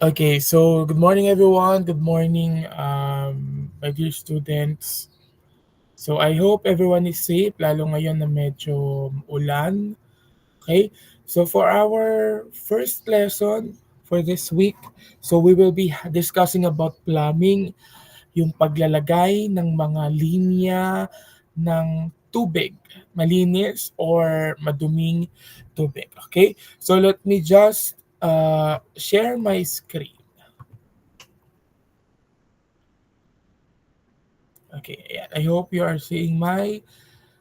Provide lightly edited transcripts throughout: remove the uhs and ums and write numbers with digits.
Okay, so good morning everyone. Good morning, my dear students. So I hope everyone is safe, lalo ngayon na medyo ulan. Okay, so for our first lesson for this week, so we will be discussing about plumbing, yung paglalagay ng mga linya ng tubig, malinis or maduming tubig. Okay, so let me just share my screen. Okay, ayan. I hope you are seeing my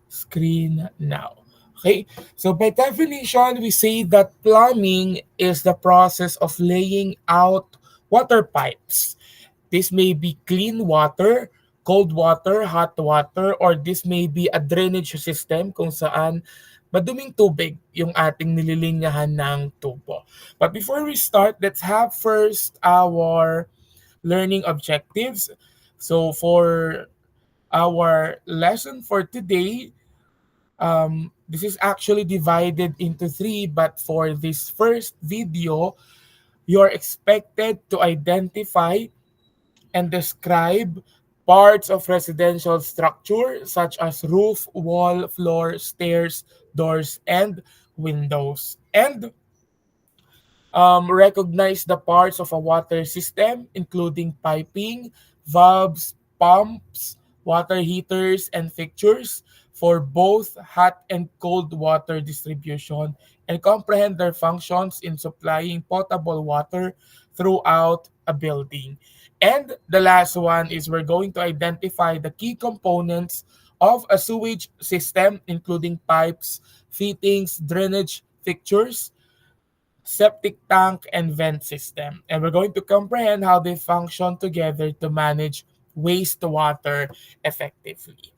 screen now. Okay, so by definition, we say that plumbing is the process of laying out water pipes. This may be clean water, cold water, hot water, or this may be a drainage system kung saan maduming tubig yung ating nililinyahan ng tubo. But before we start, let's have first our learning objectives. So for our lesson for today, this is actually divided into three, but for this first video, you're expected to identify and describe parts of residential structure such as roof, wall, floor, stairs, doors, and windows. And recognize the parts of a water system, including piping, valves, pumps, water heaters, and fixtures for both hot and cold water distribution, and comprehend their functions in supplying potable water throughout a building. And the last one is we're going to identify the key components of a sewage system, including pipes, fittings, drainage fixtures, septic tank, and vent system. And we're going to comprehend how they function together to manage wastewater effectively.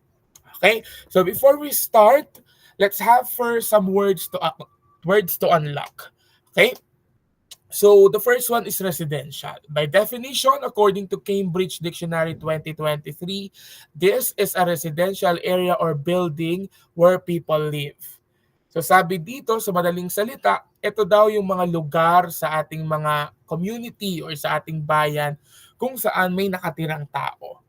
Okay, so before we start, let's have first some words to unlock. Okay, so the first one is residential. By definition, according to Cambridge Dictionary 2023, this is a residential area or building where people live. So sabi dito sa madaling salita, ito daw yung mga lugar sa ating mga community or sa ating bayan kung saan may nakatirang tao.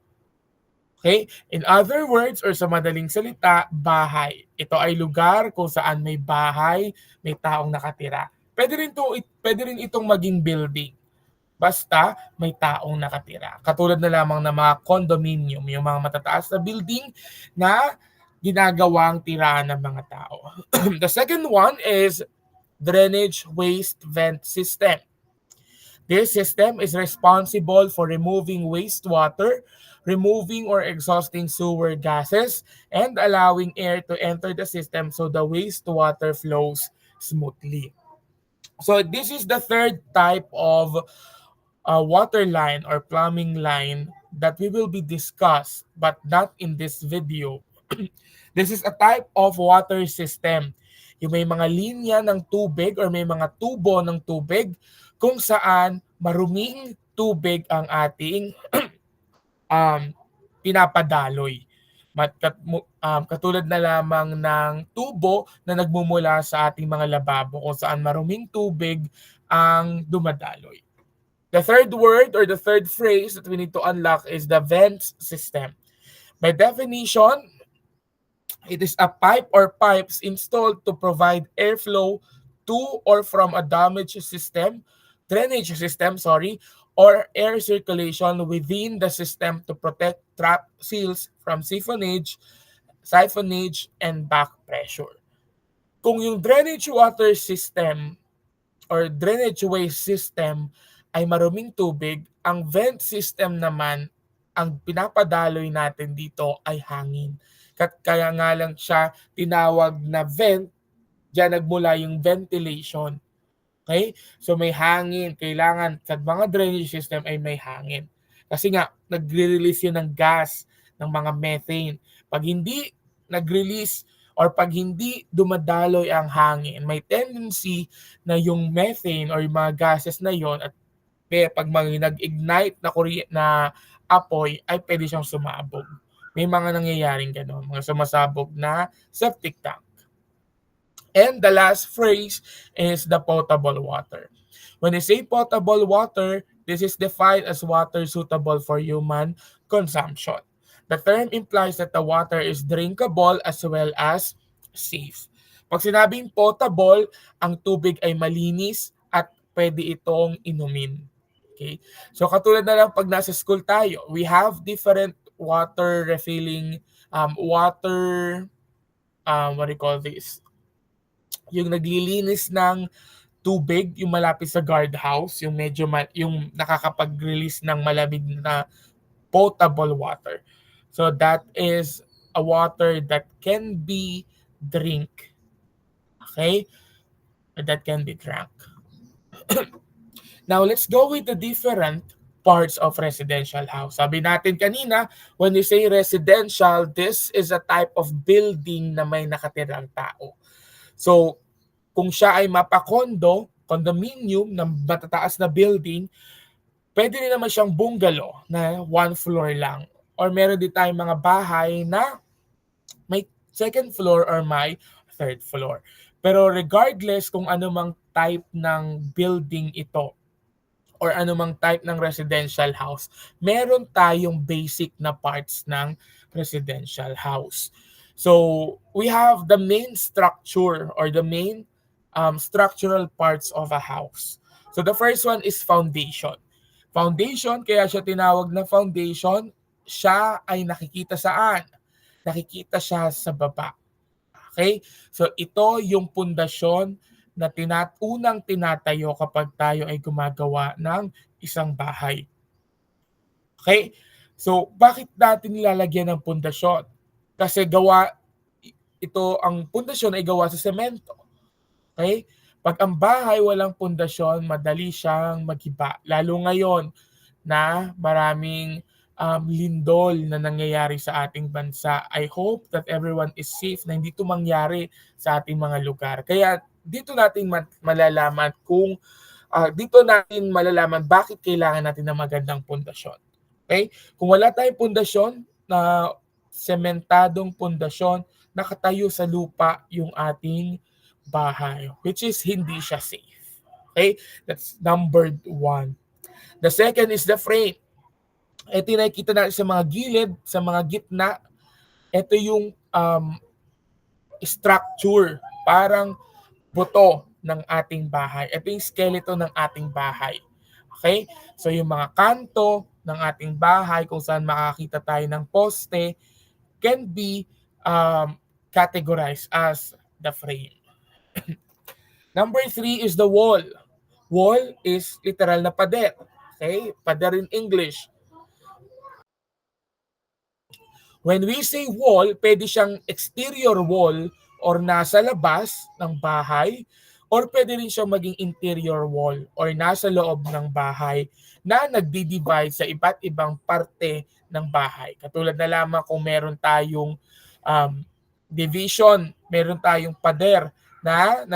Okay? In other words or sa madaling salita, bahay. Ito ay lugar kung saan may bahay, may taong nakatira. Pwede rin itong maging building. Basta may taong nakatira. Katulad na lamang ng mga condominium, yung mga matataas na building na ginagawang tirahan ng mga tao. The second one is drainage waste vent system. This system is responsible for removing wastewater, removing or exhausting sewer gases, and allowing air to enter the system so the wastewater flows smoothly. So this is the third type of water line or plumbing line that we will be discussed, but not in this video. This is a type of water system. Yung may mga linya ng tubig or may mga tubo ng tubig kung saan maruming tubig ang ating um, pinapadaloy. Katulad na lamang ng tubo na nagmumula sa ating mga lababo kung saan maruming tubig ang dumadaloy. The third word or the third phrase that we need to unlock is the vent system. By definition, it is a pipe or pipes installed to provide airflow to or from a drainage system, or air circulation within the system to protect trap seals from siphonage, and back pressure. Kung yung drainage water system or drainage waste system ay maruming tubig, ang vent system naman, ang pinapadaloy natin dito ay hangin. Kaya nga lang siya tinawag na vent, diyan nagmula yung ventilation. Okay? So may hangin, kailangan sa mga drainage system ay may hangin. Kasi nga, nagre-release yun ng gas, ng mga methane. Pag hindi nag-release or pag hindi dumadaloy ang hangin, may tendency na yung methane or yung mga gases na yon at pag nag-ignite na apoy ay pwede siyang sumabog. May mga nangyayaring gano'n, mga sumasabog na septic tank. And the last phrase is the potable water. When you say potable water, this is defined as water suitable for human consumption. The term implies that the water is drinkable as well as safe. Pag sinabing potable, ang tubig ay malinis at pwede itong inumin. Okay? So katulad na lang pag nasa school tayo, we have different water refilling, water, what do you call this? Yung naglilinis ng tubig, yung malapit sa guardhouse, yung medyo yung nakakapag-release ng malamig na potable water. So that is a water that can be drink. Okay? That can be drank. Now, let's go with the different parts of residential house. Sabi natin kanina, when you say residential, this is a type of building na may nakatirang tao. So, kung siya ay mapakondo, condominium na matataas na building, pwede rin naman siyang bungalow na one floor lang. Or meron din tayong mga bahay na may second floor or may third floor. Pero regardless kung ano mang type ng building ito or anumang type ng residential house, meron tayong basic na parts ng residential house. So, we have the main structure or the main structural parts of a house. So, the first one is foundation. Foundation, kaya siya tinawag na foundation, siya ay nakikita saan? Nakikita siya sa baba. Okay? So, ito yung pundasyon na unang tinatayo kapag tayo ay gumagawa ng isang bahay. Okay? So, bakit natin nilalagyan ng pundasyon? Kasi ang pundasyon ay gawa sa semento. Okay? Pag ang bahay walang pundasyon, madali siyang maghiba. Lalo ngayon na maraming lindol na nangyayari sa ating bansa. I hope that everyone is safe na hindi ito mangyari sa ating mga lugar. Kaya dito natin malalaman bakit kailangan natin ng magandang pundasyon. Okay? Kung wala tayong pundasyon na sementadong pundasyon, nakatayo sa lupa yung ating bahay, which is hindi siya safe. Okay? That's number 1. The second is the frame. Ito yung nakikita natin sa mga gilid, sa mga gitna. Ito yung structure, parang buto ng ating bahay. Ito yung skeleton ng ating bahay. Okay? So yung mga kanto ng ating bahay, kung saan makakita tayo ng poste, can be categorized as the frame. Number 3 is the wall. Wall is literal na pader. Okay? Pader in English. When we say wall, pwede siyang exterior wall or nasa labas ng bahay, or pwede rin siyang maging interior wall or nasa loob ng bahay na nagdi-divide sa iba't ibang parte ng bahay. Katulad na lamang kung meron tayong division, meron tayong pader na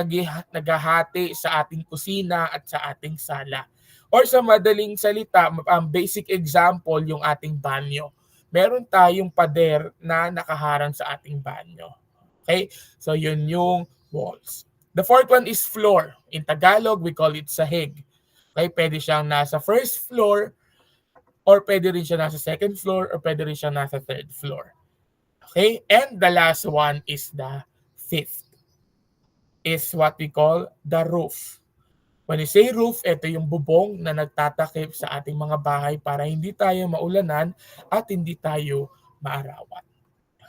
naghahati sa ating kusina at sa ating sala. Or sa madaling salita, basic example, yung ating banyo. Meron tayong pader na nakaharang sa ating banyo. Okay? So, yun yung walls. The fourth one is floor. In Tagalog, we call it sahig. Okay? Pwede siyang nasa first floor, or pwede rin siya nasa second floor, or pwede rin siya nasa third floor. Okay? And the last one is the fifth. Is what we call the roof. When you say roof, ito yung bubong na nagtatakip sa ating mga bahay para hindi tayo maulanan at hindi tayo maarawan.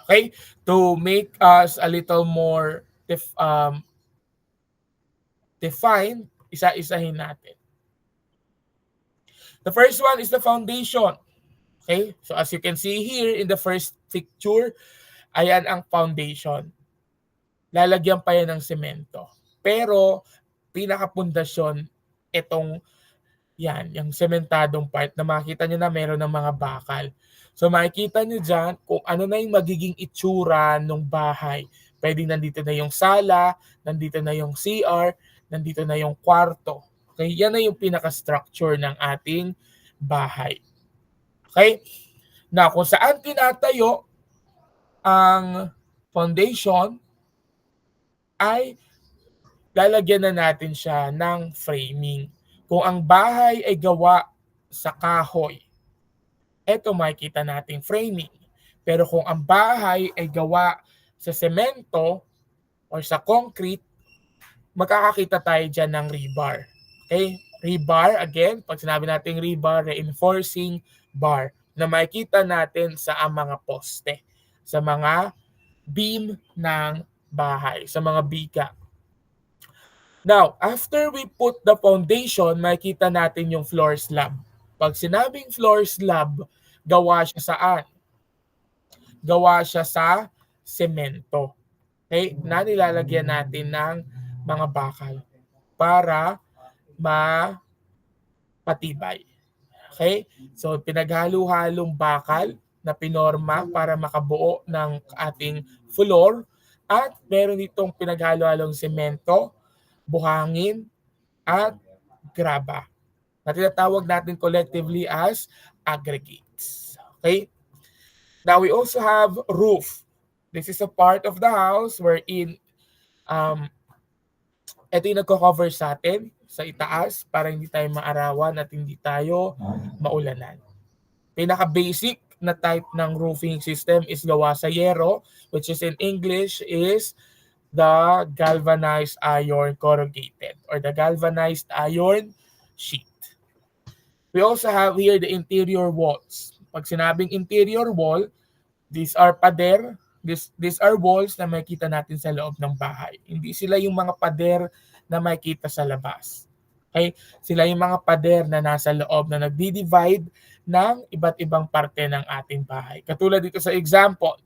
Okay? To make us a little more defined, isa-isahin natin. The first one is the foundation. Okay? So as you can see here in the first picture, ayan ang foundation. Lalagyan pa yan ng semento. Pero pinakapundasyon, itong yung sementadong part na makikita nyo na meron ng mga bakal. So makikita nyo dyan kung ano na yung magiging itsura ng bahay. Pwedeng nandito na yung sala, nandito na yung CR, nandito na yung kwarto. Okay? Yan na yung pinaka-structure ng ating bahay. Okay? Na kung saan tinatayo ang foundation ay lalagyan na natin siya ng framing. Kung ang bahay ay gawa sa kahoy, eto makikita natin framing. Pero kung ang bahay ay gawa sa semento or sa concrete, makakakita tayo dyan ng rebar. Okay? Rebar, again, pag sinabi natin rebar, reinforcing bar na makikita natin sa mga poste, sa mga beam ng bahay, sa mga bika. Now, after we put the foundation, makikita natin yung floor slab. Pag sinabing floor slab, gawa siya saan? Gawa siya sa semento. Okay? Na nilalagyan natin ng mga bakal para mapatibay. Okay? So, pinaghalo-halong bakal na pinorma para makabuo ng ating floor at meron itong pinaghalo-halong semento, buhangin, at graba na tinatawag natin collectively as aggregates. Okay? Now, we also have roof. This is a part of the house wherein ito yung nagko-cover sa atin sa itaas para hindi tayo maarawan at hindi tayo maulanan. Pinaka-basic na type ng roofing system is gawa sa yero, which is in English is the galvanized iron corrugated or the galvanized iron sheet. We also have here the interior walls. Pag sinabing interior wall, these are pader. These are walls na makikita natin sa loob ng bahay. Hindi sila yung mga pader na makikita sa labas. Okay? Sila yung mga pader na nasa loob na nagdi-divide ng iba't ibang parte ng ating bahay. Katulad dito sa example.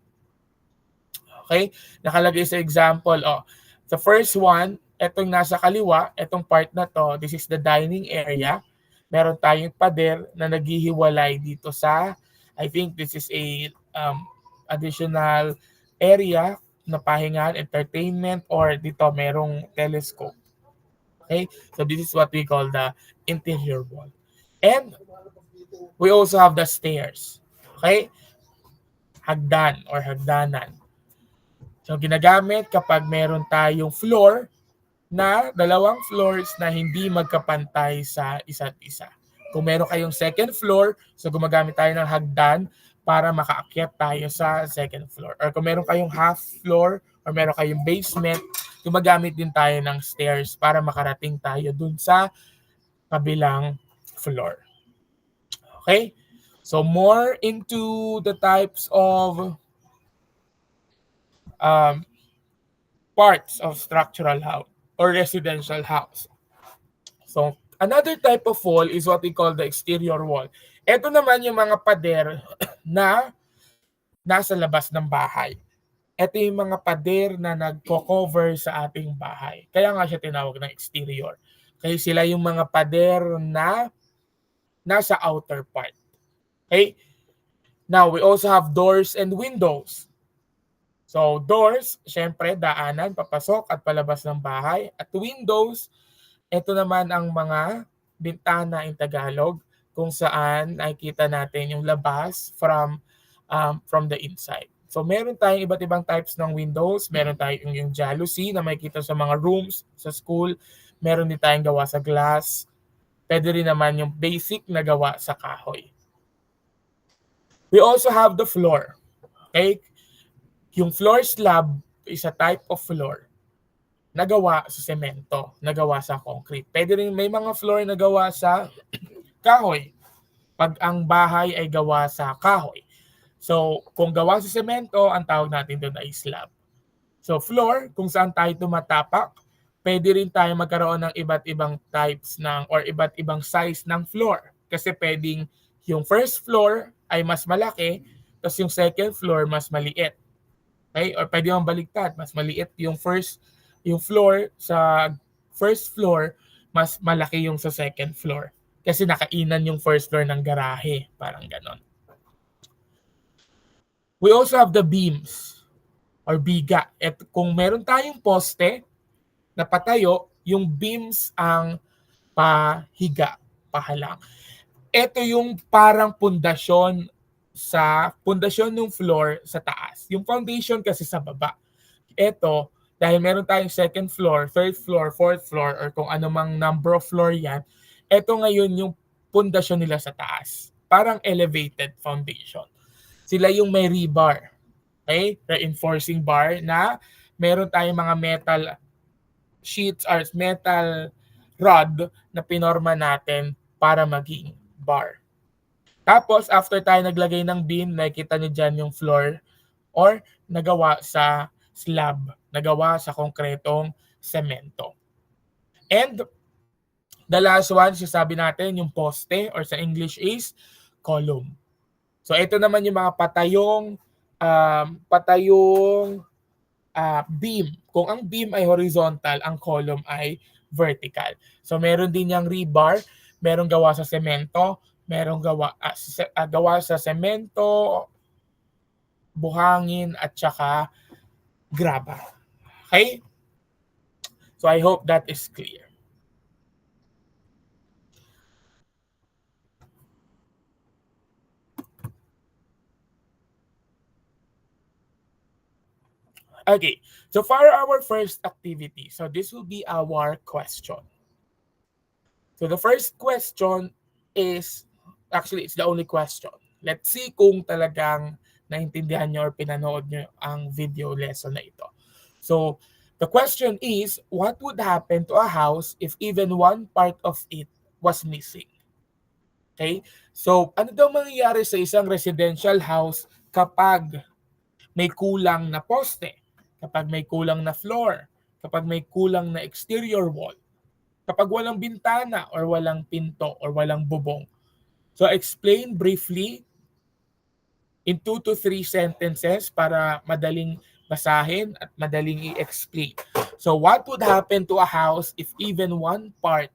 Okay? Nakalagay sa example, the first one, etong nasa kaliwa, etong part na to, this is the dining area. Meron tayong pader na naghihiwalay dito sa, I think this is a additional area na pahingan, entertainment, or dito merong telescope. Okay? So this is what we call the interior wall. And we also have the stairs. Okay? Hagdan or hagdanan. So ginagamit kapag meron tayong floor na dalawang floors na hindi magkapantay sa isa't isa. Kung meron kayong second floor, so gumagamit tayo ng hagdan para makaakyat tayo sa second floor. Or kung meron kayong half floor or meron kayong basement, gumagamit din tayo ng stairs para makarating tayo dun sa kabilang floor. Okay? So more into the types of parts of structural house or residential house. So, another type of wall is what we call the exterior wall. Ito naman yung mga pader na nasa labas ng bahay. Ito yung mga pader na nagko-cover sa ating bahay. Kaya nga siya tinawag ng exterior. Kaya sila yung mga pader na nasa outer part. Okay? Now, we also have doors and windows. So, doors, syempre, daanan, papasok at palabas ng bahay. At windows, ito naman ang mga bintana in Tagalog kung saan nakikita natin yung labas from the inside. So, meron tayong iba't ibang types ng windows. Meron tayong yung jalousie na makikita sa mga rooms, sa school. Meron din tayong gawa sa glass. Pwede rin naman yung basic na gawa sa kahoy. We also have the floor. Okay? Yung floor slab is a type of floor na gawa sa semento, na gawa sa concrete. Pwede rin may mga floor na gawa sa kahoy pag ang bahay ay gawa sa kahoy. So, kung gawa sa semento, ang tawag natin doon ay slab. So, floor, kung saan tayo tumatapak, pwede rin tayo magkaroon ng iba't ibang types ng or iba't ibang size ng floor. Kasi pwedeng yung first floor ay mas malaki, tapos yung second floor mas maliit. Okay? Or pwede mong baliktad, mas maliit yung floor sa first floor, mas malaki yung sa second floor. Kasi nakainan yung first floor ng garahe, parang ganon. We also have the beams or biga. At kung meron tayong poste na patayo, yung beams ang pahiga, pahalang. Ito yung parang pundasyon ng floor sa taas. Yung foundation kasi sa baba. Ito, Dahil meron tayong second floor, third floor, fourth floor, or kung ano mang number of floor yan, eto ngayon yung pundasyon nila sa taas. Parang elevated foundation. Sila yung may rebar. Okay? Reinforcing bar na meron tayong mga metal sheets or metal rod na pinorma natin para maging bar. Tapos, after tayo naglagay ng beam, nakikita nyo dyan yung floor or nagawa sa slab, nagawa sa konkretong semento. And the last one, sabi natin, yung poste or sa English is column. So ito naman yung mga beam. Kung ang beam ay horizontal, ang column ay vertical. So meron din yung rebar, merong gawa sa semento, merong gawa sa semento, buhangin at saka graba. Okay? So I hope that is clear. Okay, so for our first activity, so this will be our question. So the first question is, actually it's the only question. Let's see kung talagang naintindihan nyo or pinanood nyo ang video lesson na ito. So the question is, what would happen to a house if even one part of it was missing? Okay? So ano daw mangyayari sa isang residential house kapag may kulang na poste, kapag may kulang na floor, kapag may kulang na exterior wall, kapag walang bintana or walang pinto or walang bubong? So explain briefly in 2 to 3 sentences para madaling basahin at madaling i-explain. So what would happen to a house if even one part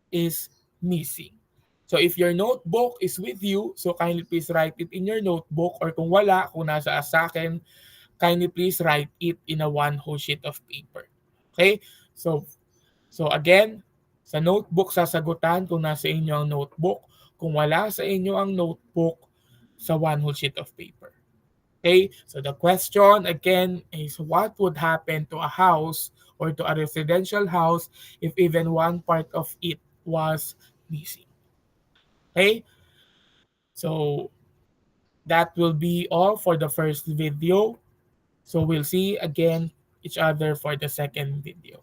is missing? So if your notebook is with you, so kindly please write it in your notebook, or kung wala, kung nasa sa akin, kindly please write it in a one whole sheet of paper. Okay? So again, sa notebook sasagutan kung nasa inyo ang notebook. Kung wala sa inyo ang notebook, sa one whole sheet of paper. Okay? So the question again is, what would happen to a house or to a residential house if even one part of it was missing? Okay? So that will be all for the first video. So we'll see again each other for the second video.